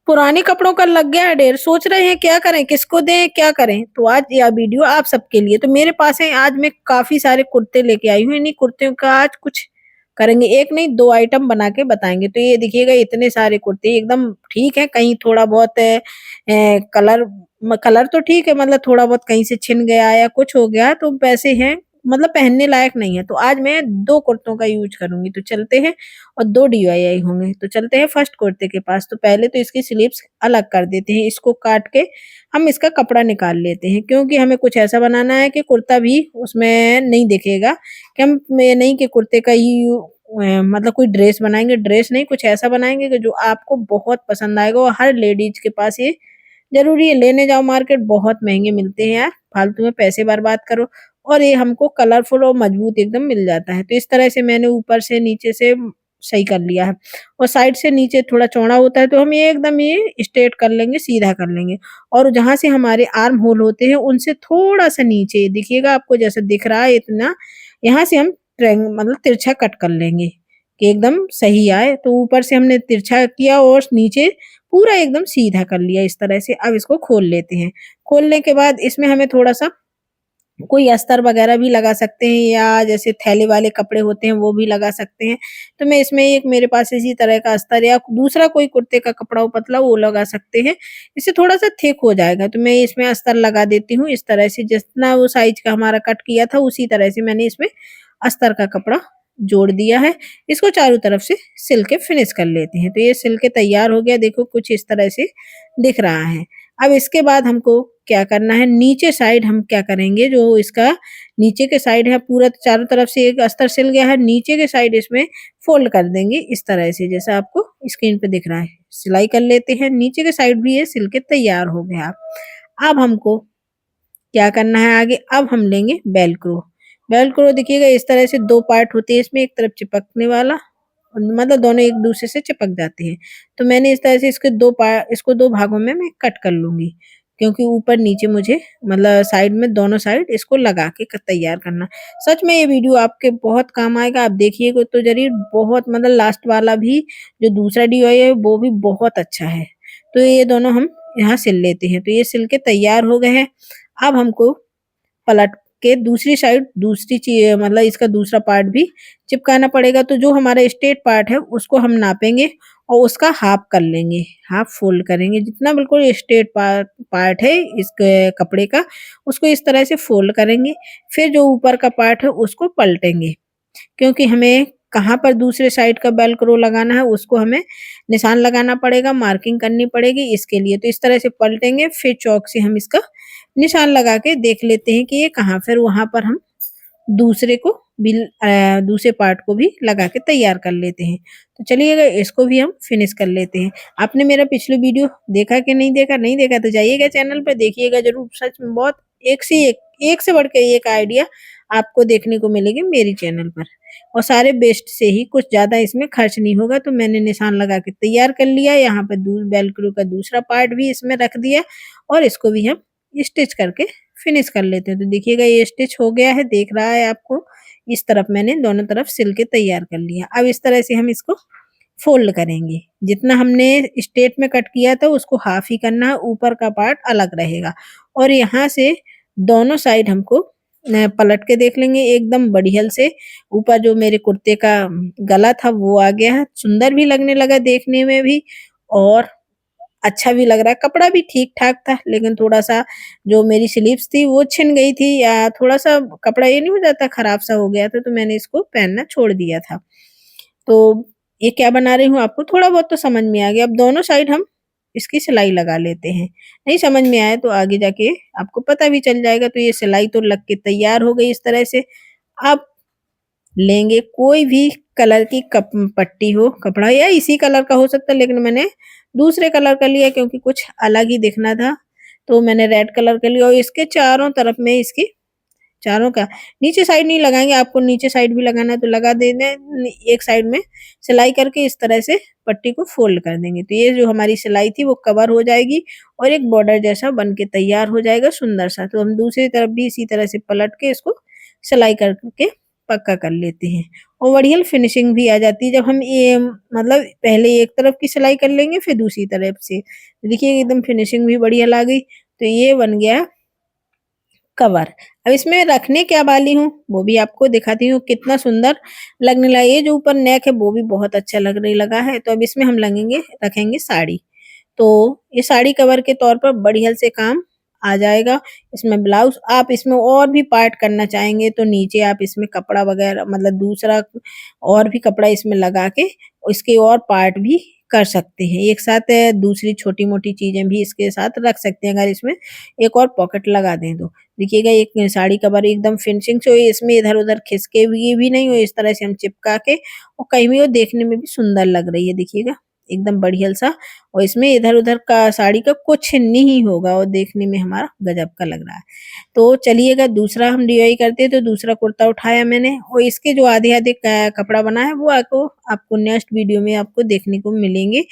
पुराने कपड़ों का लग गया है ढेर, सोच रहे हैं क्या करें, किसको दें, क्या करें? तो आज यह वीडियो आप सबके लिए। तो मेरे पास है, आज मैं काफ़ी सारे कुर्ते लेके आई हूँ, इन्हीं कुर्तियों का आज कुछ करेंगे, 1 नहीं 2 आइटम बना के बताएँगे। तो ये देखिएगा इतने सारे कुर्ते एकदम ठीक है, कहीं थोड़ा बहुत कलर तो ठीक है, मतलब थोड़ा बहुत कहीं से छिन गया या कुछ हो गया तो वैसे हैं, मतलब पहनने लायक नहीं है। तो आज मैं 2 कुर्तों का यूज़ करूँगी, तो चलते हैं और 2 डीआईवाई होंगे। तो चलते हैं फर्स्ट कुर्ते के पास। तो पहले तो इसकी स्लीव्स अलग कर देते हैं। इसको काट के हम इसका कपड़ा निकाल लेते हैं, क्योंकि हमें कुछ ऐसा बनाना है कि कुर्ता भी उसमें नहीं दिखेगा, कि हम ये नहीं कि कुर्ते का ही मतलब कोई ड्रेस बनाएँगे, ड्रेस नहीं कुछ ऐसा बनाएँगे कि जो आपको बहुत पसंद आएगा और हर लेडीज़ के पास ये ज़रूरी है। लेने जाओ मार्केट बहुत महँगे मिलते हैं यार, फालतू में पैसे बर्बाद करो और ये हमको कलरफुल और मजबूत एकदम मिल जाता है। तो इस तरह से मैंने ऊपर से नीचे से सही कर लिया है और साइड से नीचे थोड़ा चौड़ा होता है तो हम ये एकदम ये स्ट्रेट कर लेंगे, सीधा कर लेंगे और जहाँ से हमारे आर्म होल होते हैं उनसे थोड़ा-सा नीचे दिखिएगा आपको जैसे दिख रहा है इतना, यहाँ से हम मतलब तिरछा कट कर लेंगे कि एकदम सही आए। तो ऊपर से हमने तिरछा किया और नीचे पूरा एकदम सीधा कर लिया इस तरह से। अब इसको खोल लेते हैं। खोलने के बाद इसमें हमें थोड़ा-सा कोई अस्तर वगैरह भी लगा सकते हैं या जैसे थैले वाले कपड़े होते हैं वो भी लगा सकते हैं। तो मैं इसमें एक मेरे पास इसी तरह का अस्तर या दूसरा कोई कुर्ते का कपड़ा हो पतला वो लगा सकते हैं। इससे थोड़ा-सा थिक हो जाएगा तो मैं इसमें अस्तर लगा देती हूँ इस तरह से जितना वो साइज़ का हमारा कट किया था उसी तरह से मैंने इसमें अस्तर का कपड़ा जोड़ दिया है। इसको चारों तरफ से सिल के फिनिश कर लेते हैं। तो ये सिल के तैयार हो गया देखो कुछ इस तरह से दिख रहा है। अब इसके बाद हमको क्या करना है, नीचे साइड हम क्या करेंगे जो इसका नीचे के साइड है पूरा चारों तरफ से एक अस्तर सिल गया है, नीचे के साइड इसमें फ़ोल्ड कर देंगे इस तरह से जैसा आपको स्क्रीन पे दिख रहा है। सिलाई कर लेते हैं, नीचे के साइड भी ये सिल के तैयार हो गया। अब हमको क्या करना है आगे, अब हम लेंगे वेलक्रो। वेलक्रो देखिएगा इस तरह से 2 पार्ट होते हैं इसमें, एक तरफ चिपकने वाला मतलब दोनों एक दूसरे से चिपक जाते हैं। तो मैंने इस तरह से इसको 2 भागों में मैं कट कर लूँगी, क्योंकि ऊपर-नीचे मुझे मतलब साइड में दोनों साइड इसको लगा के तैयार करना। सच में ये वीडियो आपके बहुत काम आएगा, आप देखिएगा तो ज़रूर बहुत मतलब लास्ट वाला भी जो दूसरा डीआईवाई है वो भी बहुत अच्छा है। तो ये दोनों हम यहाँ सिल लेते हैं। तो ये सिल के तैयार हो गए हैं। अब हमको पलट के दूसरी साइड दूसरी मतलब इसका दूसरा पार्ट भी चिपकाना पड़ेगा। तो जो हमारा स्ट्रेट पार्ट है उसको हम नापेंगे और उसका हाफ कर लेंगे, हाफ फ़ोल्ड करेंगे। जितना बिल्कुल स्ट्रेट पार्ट है इस कपड़े का उसको इस तरह से फ़ोल्ड करेंगे। फिर जो ऊपर का पार्ट है उसको पलटेंगे। क्योंकि हमें कहाँ पर दूसरे साइड का वेलक्रो लगाना है उसको हमें निशान लगाना पड़ेगा, मार्किंग करनी पड़ेगी इसके लिए। तो इस तरह से पलटेंगे फिर चॉक से हम इसका निशान लगा के देख लेते हैं कि ये कहाँ फिर वहाँ पर हम दूसरे को भी दूसरे पार्ट को भी लगा के तैयार कर लेते हैं। तो चलिएगा इसको भी हम फिनिश कर लेते हैं। आपने मेरा पिछले वीडियो देखा कि नहीं देखा? नहीं देखा तो जाइएगा चैनल पे देखिएगा ज़रूर। सच में बहुत एक से बढ़ के एक आइडिया आपको देखने को मिलेगी मेरी चैनल पर और सारे बेस्ट से ही, कुछ ज़्यादा इसमें खर्च नहीं होगा। तो मैंने निशान लगा के तैयार कर लिया। यहाँ पे वेलक्रो का दूसरा पार्ट भी इसमें रख दिया और इसको भी हम स्टिच करके फिनिश कर लेते हैं। तो देखिएगा ये स्टिच हो गया है, दिख रहा है आपको। इस तरफ मैंने दोनों तरफ सिल के तैयार कर लिया। अब इस तरह से हम इसको फ़ोल्ड करेंगे। जितना हमने स्ट्रेट में कट किया था उसको हाफ ही करना है, ऊपर का पार्ट अलग रहेगा और यहाँ से दोनों साइड हमको पलट के देख लेंगे एकदम बढ़ियल से। ऊपर जो मेरे कुर्ते का गला था वो आ गया है, सुंदर भी लगने लगा देखने में भी और अच्छा भी लग रहा है। कपड़ा भी ठीक-ठाक था, लेकिन थोड़ा-सा जो मेरी स्लीव्स थी वो छिन गई थी या थोड़ा-सा कपड़ा ये नहीं हो जाता खराब-सा हो गया था, तो मैंने इसको पहनना छोड़ दिया था। तो ये क्या बना रही हूँ आपको थोड़ा बहुत तो समझ में आ गया। अब दोनों साइड हम इसकी सिलाई लगा लेते हैं। नहीं समझ में आया तो आगे जाके आपको पता भी चल जाएगा। तो ये सिलाई तो लग के तैयार हो गई इस तरह से। अब लेंगे कोई भी कलर की पट्टी हो, कपड़ा या इसी कलर का हो सकता है, लेकिन मैंने दूसरे कलर का लिया क्योंकि कुछ अलग ही दिखना था, तो मैंने रेड कलर का लिया और इसके चारों तरफ में इसकी चारों का नीचे साइड नहीं लगाएँगे, आपको नीचे साइड भी लगाना है तो लगा देना एक साइड में सिलाई करके इस तरह से पट्टी को फ़ोल्ड कर देंगे। तो ये जो हमारी सिलाई थी वो कवर हो जाएगी और एक बॉर्डर जैसा बन के तैयार हो जाएगा सुंदर-सा। तो हम दूसरी तरफ भी इसी तरह से पलट के इसको सिलाई कर के पक्का कर लेते हैं और बढ़िया फिनिशिंग भी आ जाती है जब हम ये मतलब पहले एक तरफ की सिलाई कर लेंगे फिर दूसरी तरफ से। देखिए एकदम फिनिशिंग भी बढ़िया ला गई। तो ये बन गया कवर। अब इसमें रखने क्या वाली हूँ वो भी आपको दिखाती हूँ कितना सुंदर लगने लगा। ये जो ऊपर नेक है वो भी बहुत अच्छा लगने लगा है। तो अब इसमें हम लगेंगे रखेंगे साड़ी। तो ये साड़ी कवर के तौर पर बढ़िया से काम आ जाएगा। इसमें ब्लाउज़ आप इसमें और भी पार्ट करना चाहेंगे तो नीचे आप इसमें कपड़ा वगैरह मतलब दूसरा और भी कपड़ा इसमें लगा के इसके और पार्ट भी कर सकते हैं। एक साथ दूसरी छोटी-मोटी चीज़ें भी इसके साथ रख सकते हैं अगर इसमें एक और पॉकेट लगा दें तो। देखिएगा एक साड़ी कवर एकदम फिनिशिंग से हो इसमें इधर-उधर खिसके भी नहीं हो इस तरह से हम चिपका के और कहीं भी वो देखने में भी सुंदर लग रही है देखिएगा। एकदम बढ़िया सा और इसमें इधर-उधर का साड़ी का कुछ नहीं होगा और देखने में हमारा गजब का लग रहा है। तो चलिएगा दूसरा हम डीआई करते हैं तो दूसरा कुर्ता उठाया मैंने और इसके जो आधे-आधे कपड़ा बना है वो आपको आपको नेक्स्ट वीडियो में आपको देखने को मिलेंगे।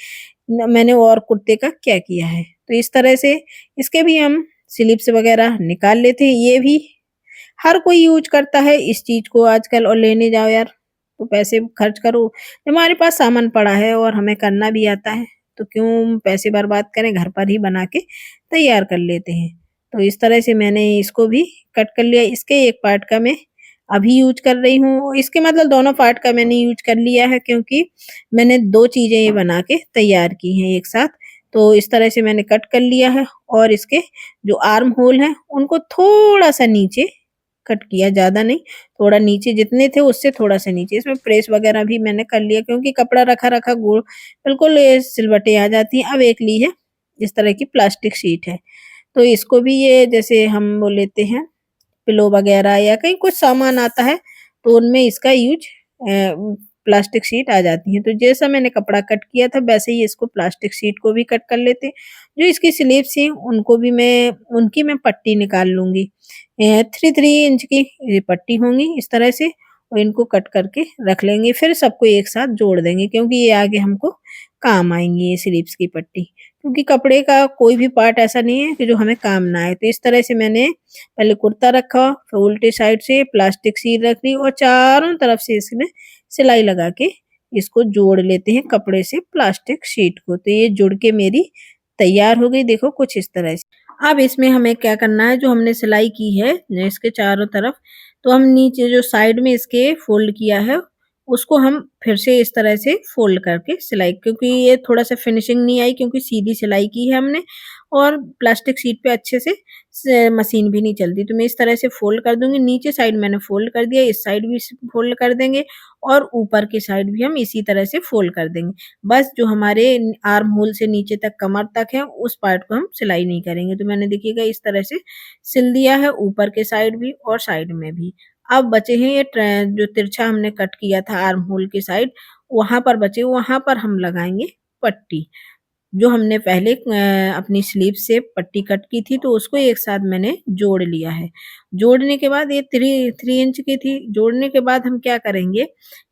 मैंने और कुर्ते का क्या किया है। तो इस तरह से इसके भी हम स्लिप्स वगैरह निकाल लेते हैं। ये भी हर कोई यूज़ करता है इस चीज़ को आजकल और लेने जाओ यार तो पैसे खर्च करो। हमारे पास सामान पड़ा है और हमें करना भी आता है तो क्यों पैसे बर्बाद करें घर पर ही बना के तैयार कर लेते हैं। तो इस तरह से मैंने इसको भी कट कर लिया। इसके एक पार्ट का मैं अभी यूज़ कर रही हूँ। इसके मतलब दोनों पार्ट का मैंने यूज़ कर लिया है क्योंकि मैंने 2 चीज़ें ये बना के तैयार की हैं एक साथ। तो इस तरह से मैंने कट कर लिया है और इसके जो आर्म होल हैं उनको थोड़ा-सा नीचे कट किया, ज़्यादा नहीं, थोड़ा नीचे जितने थे उससे थोड़ा-सा नीचे। इसमें प्रेस वगैरह भी मैंने कर लिया क्योंकि कपड़ा रखा-रखा गोल बिल्कुल ये सिलवटें आ जाती हैं। अब एक ली है इस तरह की प्लास्टिक शीट है, तो इसको भी ये जैसे हम वो लेते हैं पिलो वगैरह या कहीं कुछ सामान आता है तो उनमें इसका यूज़ प्लास्टिक शीट आ जाती है। तो जैसा मैंने कपड़ा कट किया था वैसे ही इसको प्लास्टिक शीट को भी कट कर लेते हैं। जो इसकी स्लीव्स हैं उनको भी उनकी मैं पट्टी निकाल लूँगी। 3 इंच की ये पट्टी होंगी इस तरह से और इनको कट करके रख लेंगे। फिर सबको एक साथ जोड़ देंगे क्योंकि ये आगे हमको काम आएँगी ये स्लीव्स की पट्टी। क्योंकि कपड़े का कोई भी पार्ट ऐसा नहीं है कि जो हमें काम ना आए। तो इस तरह से मैंने पहले कुर्ता रखा, फिर उल्टे साइड से प्लास्टिक शीट रख ली और चारों तरफ से इसमें सिलाई लगा के इसको जोड़ लेते हैं कपड़े से प्लास्टिक शीट को। तो ये जुड़ के मेरी तैयार हो गई देखो कुछ इस तरह से। अब इसमें हमें क्या करना है जो हमने सिलाई की है इसके चारों तरफ तो हम नीचे जो साइड में इसके फ़ोल्ड किया है उसको हम फिर से इस तरह से फ़ोल्ड करके सिलाई क्योंकि ये थोड़ा-सा फिनिशिंग नहीं आई क्योंकि सीधी सिलाई की है हमने और प्लास्टिक शीट पे अच्छे से मशीन भी नहीं चलती। तो मैं इस तरह से फ़ोल्ड कर दूँगी। नीचे साइड मैंने फ़ोल्ड कर दिया, इस साइड भी फ़ोल्ड कर देंगे और ऊपर की साइड भी हम इसी तरह से फ़ोल्ड कर देंगे। बस जो हमारे आर्म होल से नीचे तक कमर तक है उस पार्ट को हम सिलाई नहीं करेंगे। तो मैंने देखिएगा इस तरह से सिल दिया है ऊपर के साइड भी और साइड में भी। अब बचे हैं ये जो तिरछा हमने कट किया था आर्म होल की साइड वहाँ पर बचे वहाँ पर हम लगाएँगे पट्टी। जो हमने पहले अपनी स्लीव से पट्टी कट की थी तो उसको एक साथ मैंने जोड़ लिया है। जोड़ने के बाद ये 3 इंच की थी, जोड़ने के बाद हम क्या करेंगे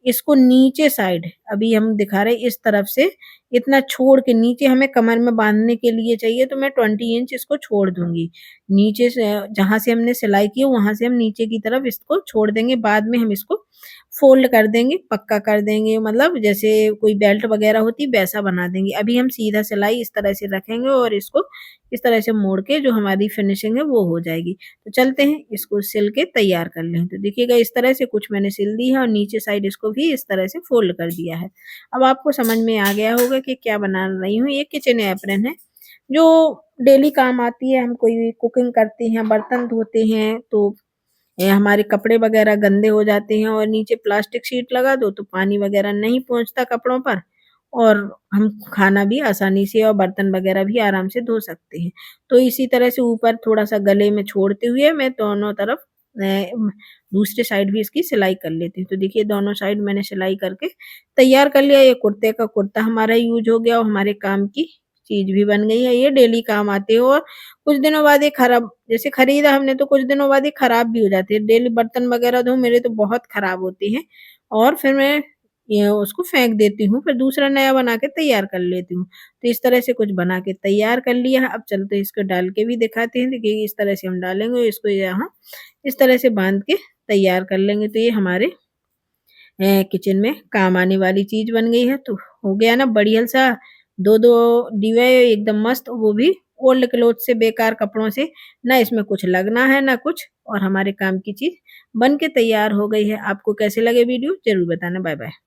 इसको नीचे साइड अभी हम दिखा रहे हैं इस तरफ से इतना छोड़ के नीचे हमें कमर में बाँधने के लिए चाहिए तो मैं 20 इंच इसको छोड़ दूँगी। नीचे से जहाँ से हमने सिलाई की है वहाँ से हम नीचे की तरफ इसको छोड़ देंगे, बाद में हम इसको फ़ोल्ड कर देंगे, पक्का कर देंगे मतलब जैसे कोई बेल्ट वगैरह होती वैसा बना देंगे। अभी हम सीधा सिलाई इस तरह से रखेंगे और इसको इस तरह से मोड़ के जो हमारी फिनिशिंग है वो हो जाएगी। तो चलते हैं इसको सिल के तैयार कर लें। तो देखिएगा इस तरह से कुछ मैंने सिल दी है और नीचे साइड इसको भी इस तरह से फ़ोल्ड कर दिया है। अब आपको समझ में आ गया होगा कि क्या बना रही हूँ। ये किचन एप्रन है, जो डेली काम आती है। हम कोई कुकिंग करते हैं, बर्तन धोते हैं तो हमारे कपड़े वगैरह गंदे हो जाते हैं और नीचे प्लास्टिक शीट लगा दो तो पानी वगैरह नहीं पहुँचता कपड़ों पर और हम खाना भी आसानी से और बर्तन वगैरह भी आराम से धो सकते हैं। तो इसी तरह से ऊपर थोड़ा-सा गले में छोड़ते हुए मैं दोनों तरफ दूसरी साइड भी इसकी सिलाई कर लेती हूँ। तो देखिए दोनों साइड मैंने सिलाई करके तैयार कर लिया। ये कुर्ते का कुर्ता हमारा यूज़ हो गया और हमारे काम की चीज़ भी बन गई है। ये डेली काम आती है और कुछ दिनों बाद ये खराब जैसे खरीदा हमने तो कुछ दिनों बाद ये खराब भी हो जाती है। डेली बर्तन वगैरह धोऊँ मेरे तो बहुत खराब होते हैं और फिर मैं ये उसको फेंक देती हूँ, फिर दूसरा नया बना के तैयार कर लेती हूँ। तो इस तरह से कुछ बना के तैयार कर लिया है। अब चलते इसको डाल के भी दिखाते हैं। देखिए इस तरह से हम डालेंगे इसको यहाँ इस तरह से बाँध के तैयार कर लेंगे तो ये हमारे किचन में काम आने वाली चीज बन गई है। तो हो गया ना बढ़िया सा 2-2 डिब्बे एकदम मस्त, वो भी ओल्ड क्लॉथ से, बेकार कपड़ों से, ना इसमें कुछ लगना है ना कुछ, और हमारे काम की चीज बन के तैयार हो गई है। आपको कैसे लगे वीडियो जरूर बताना। Bye bye.